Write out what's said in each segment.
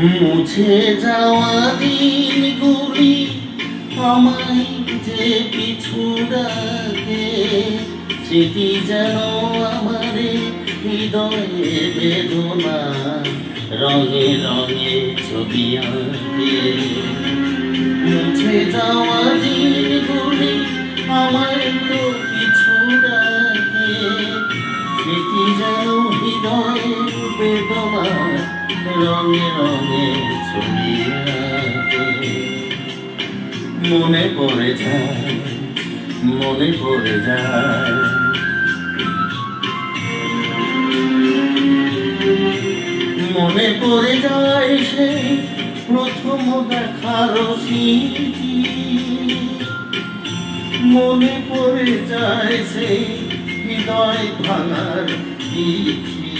মুছে যাওয়া দিনগুলি আমায় যে পিছু ডাকে, স্মৃতি যেন আমারে হৃদয়ে বেদনা রঙে রঙে ছবি আঁকে। মুছে যাওয়া দিনগুলি আমায় তো পিছু ডাকে, স্মৃতি যেন হৃদয়ে বেদনা রঙে রঙে ছবি আঁকে। মনে পড়ে যায়, মনে পড়ে যায়, মনে পড়ে যায় সেই প্রথম দেখার স্মৃতি। মনে পড়ে যায় সেই হৃদয় ভাঙার তিথি।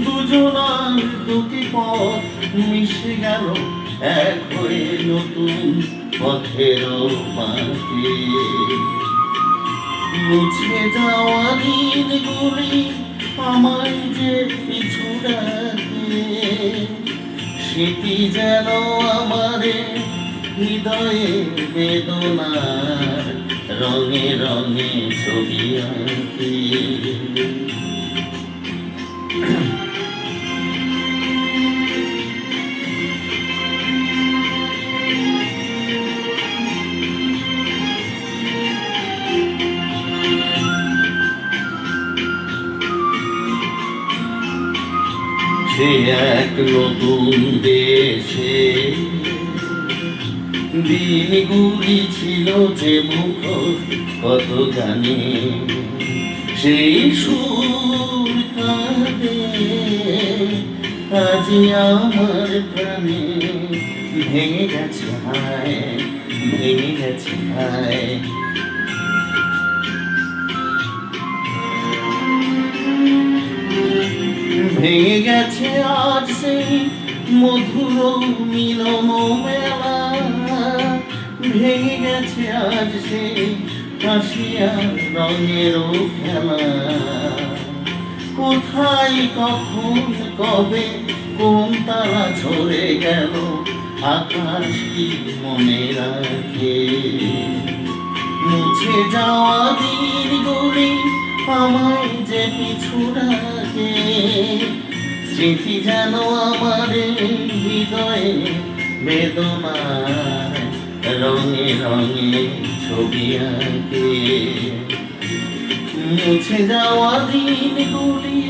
দুজনার দুটি পথ মিশে গেল এক হয়ে নতুন পথের বাঁকে। মুছে যাওয়া দিনগুলি আমায় যে পিছু ডাকে, স্মৃতি যেন আমারে হৃদয়ে বেদনার রঙে রঙে ছবি আঁকে। সে এক নতুন দেশে দিনগুলি ছিল যে মুখর কত গানে, সেই সুর কাঁদে আজি আমার প্রাণে। ভেঙে গেছে হায়, ভেঙে গেছে হায়, ভেঙে গেছে আজ সেই মধুর মিলন মেলা। ভেঙে গেছে আজ সেই হাসিয়া রঙের খেলা। কোথায় কখন কবে কোন তারা ঝরে গেল, আকাশ কি মনে রাখে। মুছে যাওয়া দিনগুলি আমায় যে পিছু ডাকে, স্মৃতি যেন আমারে হৃদয়ে বেদনার রঙে রঙে ছবি আঁকে। মুছে যাওয়া দিনগুলি